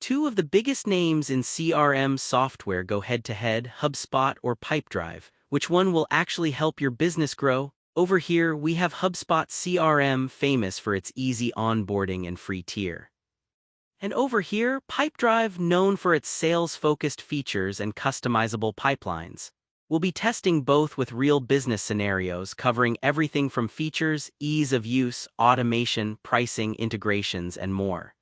Two of the biggest names in CRM software go head-to-head, HubSpot or Pipedrive. Which one will actually help your business grow? Over here, we have HubSpot CRM, famous for its easy onboarding and free tier. And over here, Pipedrive, known for its sales-focused features and customizable pipelines. We'll be testing both with real business scenarios, covering everything from features, ease of use, automation, pricing, integrations, and more.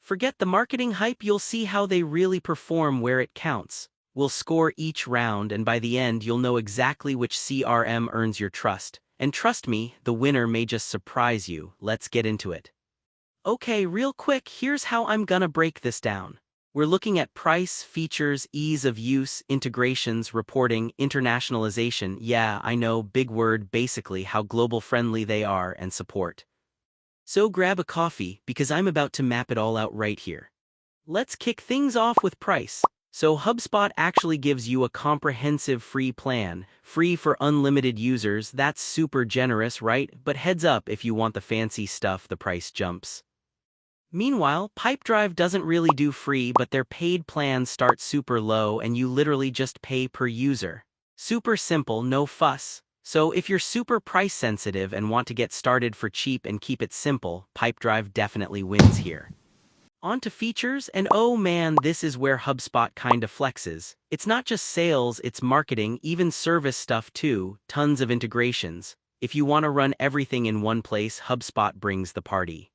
Forget the marketing hype, you'll see how they really perform where it counts. We'll score each round, and by the end you'll know exactly which CRM earns your trust. And trust me, the winner may just surprise you. Let's get into it. Okay, real quick, here's how I'm gonna break this down. We're looking at price, features, ease of use, integrations, reporting, internationalization. Yeah, I know, big word, basically how global friendly they are, and support. So grab a coffee, because I'm about to map it all out right here. Let's kick things off with price. So HubSpot actually gives you a comprehensive free plan, free for unlimited users. That's super generous, right? But heads up, if you want the fancy stuff, the price jumps. Meanwhile, Pipedrive doesn't really do free, but their paid plans start super low and you literally just pay per user. Super simple, no fuss. So if you're super price sensitive and want to get started for cheap and keep it simple, Pipedrive definitely wins here. On to features, and oh man, this is where HubSpot kinda flexes. It's not just sales, it's marketing, even service stuff too, tons of integrations. If you want to run everything in one place, HubSpot brings the party.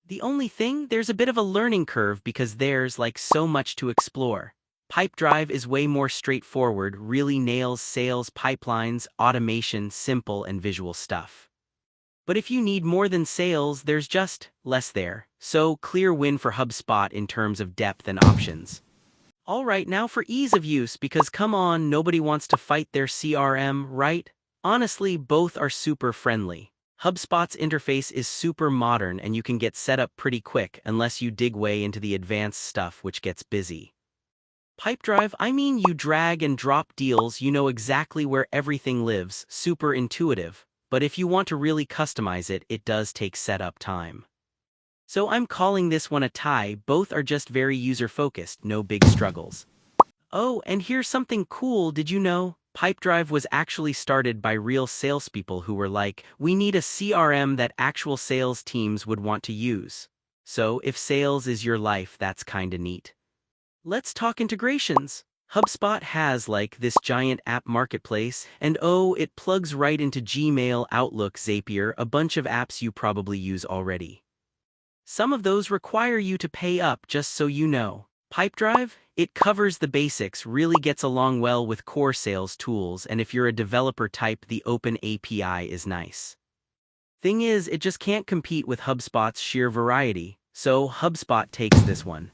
The only thing, there's a bit of a learning curve because there's like so much to explore. Pipedrive is way more straightforward, really nails sales pipelines, automation, simple and visual stuff. But if you need more than sales, there's just less there. So clear win for HubSpot in terms of depth and options. Alright, now for ease of use, because come on, nobody wants to fight their CRM, right? Honestly, both are super friendly. HubSpot's interface is super modern and you can get set up pretty quick unless you dig way into the advanced stuff, which gets busy. Pipedrive, I mean, you drag and drop deals, you know exactly where everything lives, super intuitive. But if you want to really customize it, it does take setup time. So I'm calling this one a tie, both are just very user-focused, no big struggles. Oh, and here's something cool, did you know? Pipedrive was actually started by real salespeople who were like, we need a CRM that actual sales teams would want to use. So if sales is your life, that's kinda neat. Let's talk integrations. HubSpot has like this giant app marketplace, and oh, it plugs right into Gmail, Outlook, Zapier, a bunch of apps you probably use already. Some of those require you to pay up, just so you know. Pipedrive, it covers the basics, really gets along well with core sales tools, and if you're a developer type, the open API is nice. Thing is, it just can't compete with HubSpot's sheer variety, so HubSpot takes this one.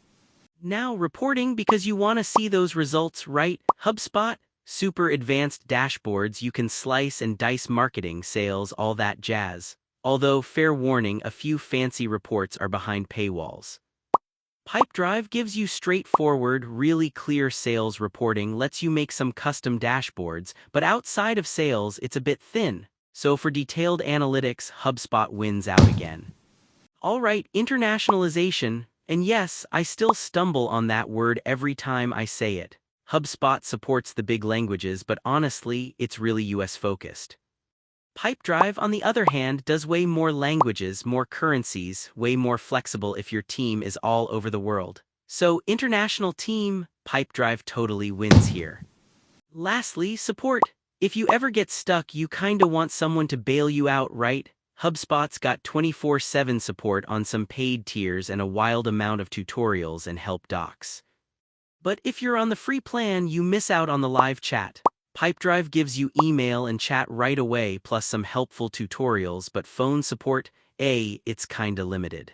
Now reporting, because you want to see those results, right? HubSpot, super advanced dashboards, you can slice and dice marketing, sales, all that jazz. Although, fair warning, a few fancy reports are behind paywalls. Pipedrive gives you straightforward, really clear sales reporting, lets you make some custom dashboards, but outside of sales, it's a bit thin. So for detailed analytics, HubSpot wins out again. Alright, internationalization. And yes, I still stumble on that word every time I say it. HubSpot supports the big languages, but honestly, it's really US focused. Pipedrive, on the other hand, does way more languages, more currencies, way more flexible if your team is all over the world. So, international team, Pipedrive totally wins here. Lastly, support. If you ever get stuck, you kinda want someone to bail you out, right? HubSpot's got 24/7 support on some paid tiers and a wild amount of tutorials and help docs. But if you're on the free plan, you miss out on the live chat. Pipedrive gives you email and chat right away, plus some helpful tutorials, but phone support, it's kinda limited.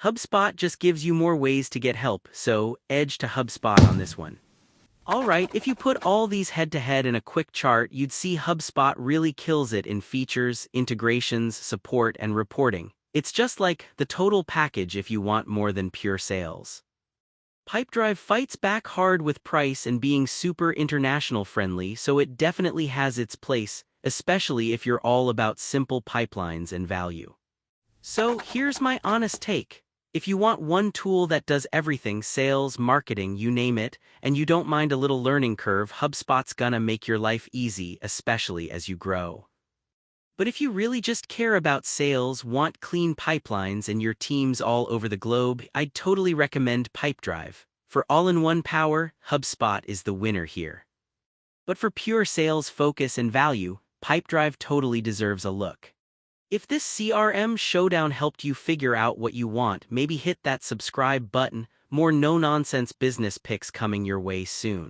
HubSpot just gives you more ways to get help, so edge to HubSpot on this one. Alright, if you put all these head-to-head in a quick chart, you'd see HubSpot really kills it in features, integrations, support, and reporting. It's just like the total package if you want more than pure sales. Pipedrive fights back hard with price and being super international friendly, so it definitely has its place, especially if you're all about simple pipelines and value. So here's my honest take. If you want one tool that does everything, sales, marketing, you name it, and you don't mind a little learning curve, HubSpot's gonna make your life easy, especially as you grow. But if you really just care about sales, want clean pipelines, and your teams all over the globe, I'd totally recommend Pipedrive. For all-in-one power, HubSpot is the winner here. But for pure sales focus and value, Pipedrive totally deserves a look. If this CRM showdown helped you figure out what you want, maybe hit that subscribe button. More no-nonsense business picks coming your way soon.